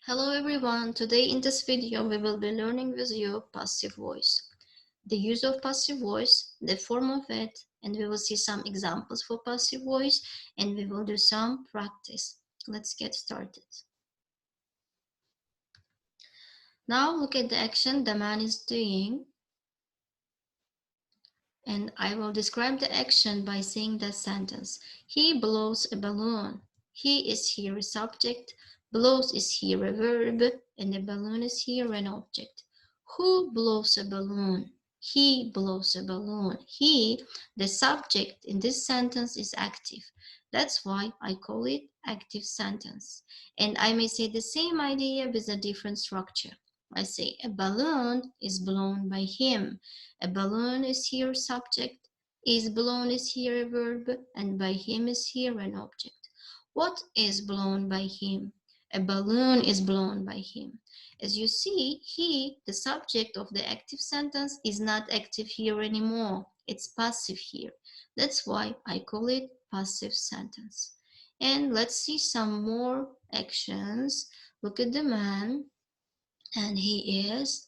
Hello everyone, today in this video we will be learning with you passive voice. The use of passive voice, the form of it, and we will see some examples for passive voice and we will do some practice. Let's get started. Now look at the action the man is doing, and I will describe the action by saying the sentence. He blows a balloon. He is here a subject, blows is here a verb, and the balloon is here an object. Who blows a balloon? He blows a balloon. He, the subject in this sentence, is active. That's why I call it active sentence. And I may say the same idea with a different structure. I say a balloon is blown by him. A balloon is here subject, is blown is here a verb, and by him is here an object. What is blown by him? A balloon is blown by him. As you see, he, the subject of the active sentence, is not active here anymore. It's passive here. That's why I call it passive sentence. And let's see some more actions. Look at the man, and he is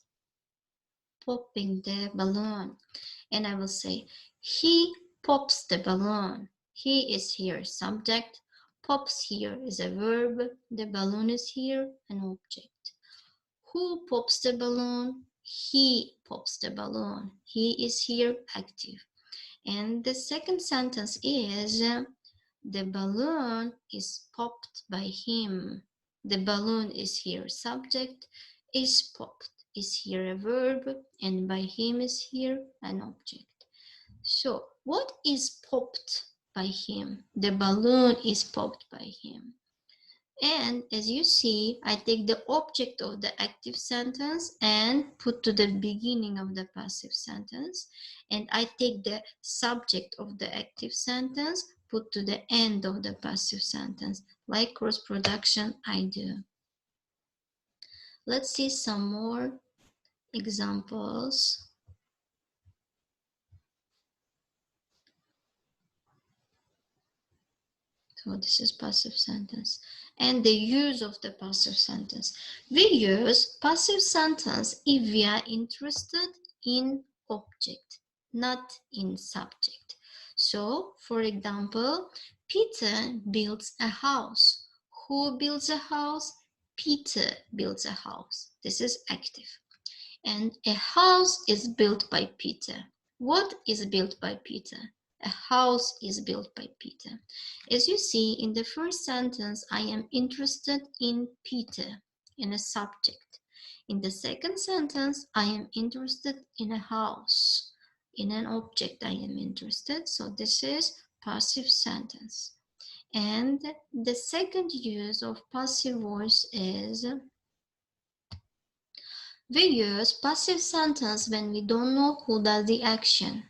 popping the balloon. And I will say, he pops the balloon. He is here subject, pops here is a verb, the balloon is here an object. Who pops the balloon? He pops the balloon. He is here active. And the second sentence is, the balloon is popped by him. The balloon is here subject, is popped is here a verb, and by him is here an object. So what is popped by him? The balloon is popped by him. And as you see, I take the object of the active sentence and put to the beginning of the passive sentence. And I take the subject of the active sentence, put to the end of the passive sentence. Like cross production, I do. Let's see some more examples. So this is passive sentence. And the use of the passive sentence. We use passive sentence if we are interested in object, not in subject. So, for example, Peter builds a house. Who builds a house? Peter builds a house. This is active. And a house is built by Peter. What is built by Peter? A house is built by Peter. As you see in the first sentence, I am interested in Peter, in a subject. In the second sentence, I am interested in a house. In an object, I am interested. So this is passive sentence. And the second use of passive voice is, we use passive sentence when we don't know who does the action.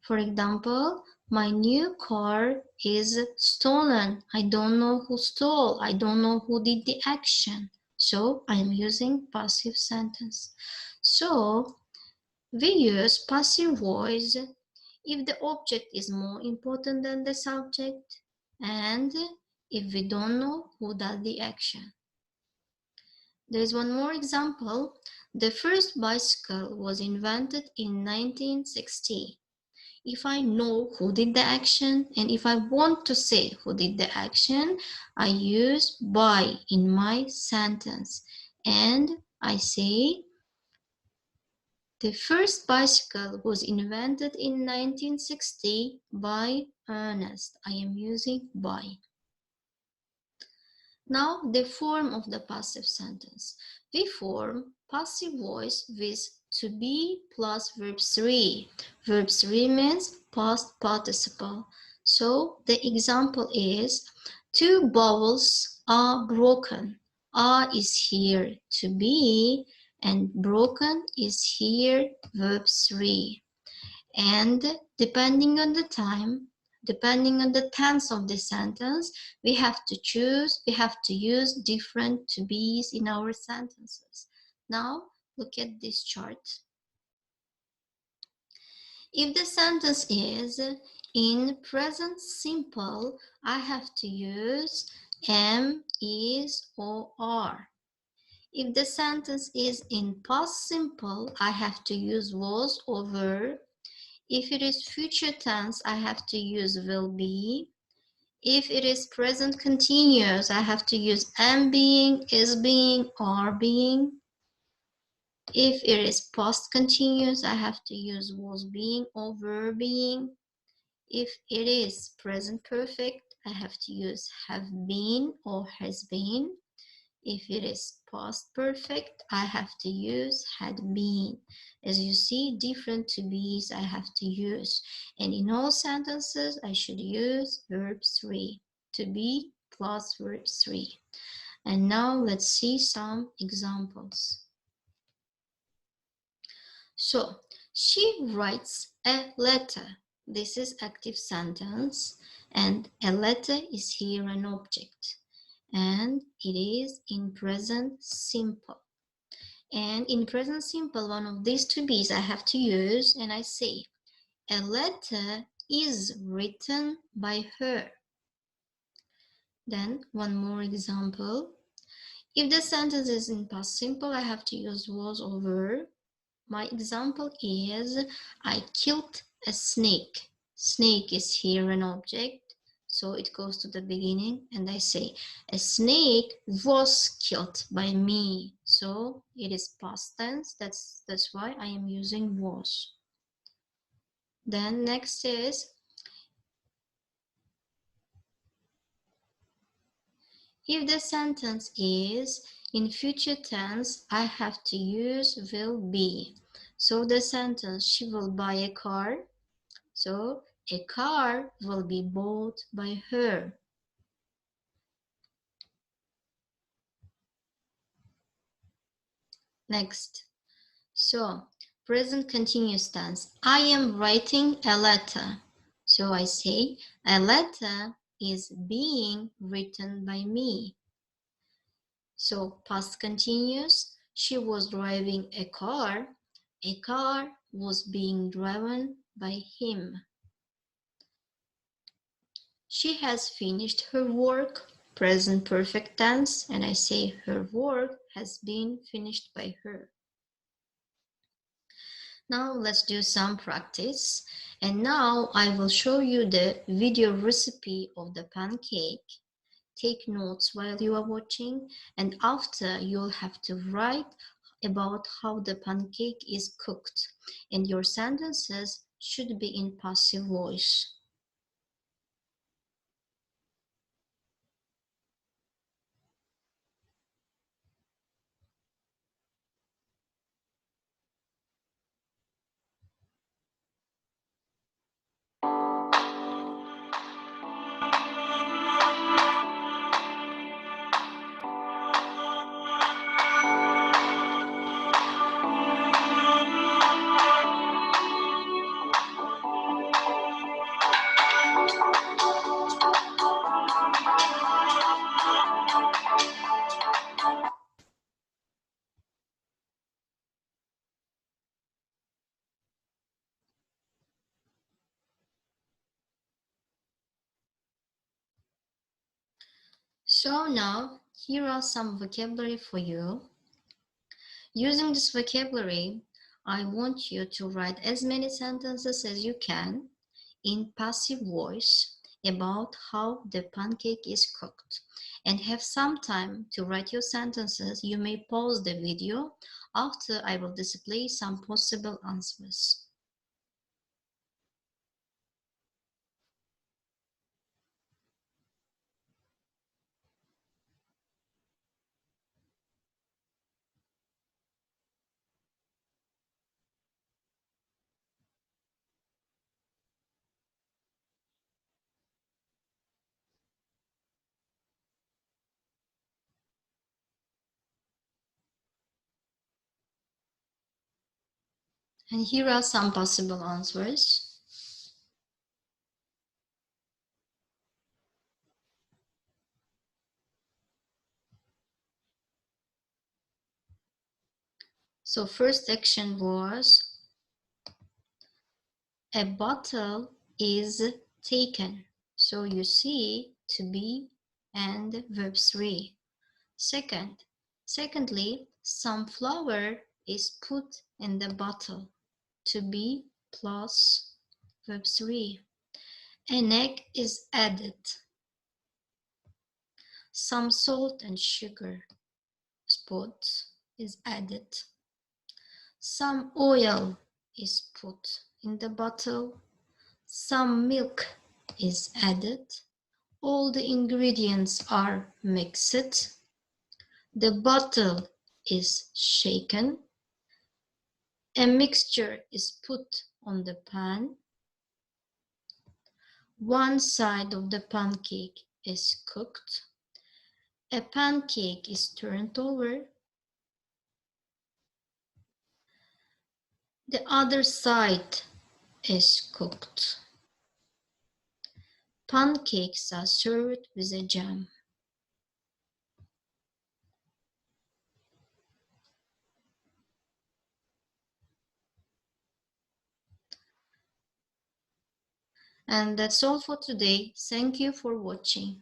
For example, my new car is stolen. I don't know who stole. I don't know who did the action. So I am using passive sentence. So we use passive voice if the object is more important than the subject and if we don't know who does the action. There is one more example. The first bicycle was invented in 1960. If I know who did the action and if I want to say who did the action, I use by in my sentence. And I say, the first bicycle was invented in 1960 by Ernest. I am using by. Now the form of the passive sentence. We form passive voice with to be plus verb 3. Verb 3 means past participle. So the example is, two bowls are broken. Are is here to be and broken is here verb 3. And depending on the time, depending on the tense of the sentence, we have to use different to be's in our sentences. Now, look at this chart. If the sentence is in present simple, I have to use am, is, or are. If the sentence is in past simple, I have to use was or were. If it is future tense, I have to use will be. If it is present continuous, I have to use am being, is being, are being. If it is past continuous, I have to use was being or were being. If it is present perfect, I have to use have been or has been. If it is past perfect, I have to use had been. As you see, different to be's I have to use. And in all sentences, I should use verb 3. To be plus verb 3. And now let's see some examples. So, she writes a letter. This is active sentence. And a letter is here an object. And it is in present simple. And in present simple, one of these two be's I have to use, and I say, a letter is written by her. Then one more example. If the sentence is in past simple, I have to use was or were. My example is, I killed a snake. Snake is here an object, so it goes to the beginning, and I say, a snake was killed by me. So it is past tense, that's why I am using was. Then next is, if the sentence is in future tense, I have to use will be. So the sentence, she will buy a car. So a car will be bought by her. Next. So present continuous tense. I am writing a letter. So I say a letter is being written by me. So past continuous. She was driving a car. A car was being driven by him. She has finished her work, present perfect tense, and I say her work has been finished by her. Now let's do some practice. And now I will show you the video recipe of the pancake. Take notes while you are watching, and after you'll have to write about how the pancake is cooked, and your sentences should be in passive voice. So now, here are some vocabulary for you. Using this vocabulary, I want you to write as many sentences as you can in passive voice about how the pancake is cooked. And have some time to write your sentences. You may pause the video. After, I will display some possible answers. And here are some possible answers. So first action was, a bottle is taken. So you see to be and verb 3. Secondly, Some flour is put in the bottle. To be plus verb 3. An egg is added. Some salt and sugar spots is added. Some oil is put in the bottle. Some milk is added. All the ingredients are mixed. The bottle is shaken. A mixture is put on the pan. One side of the pancake is cooked. A pancake is turned over. The other side is cooked. Pancakes are served with a jam. And that's all for today. Thank you for watching.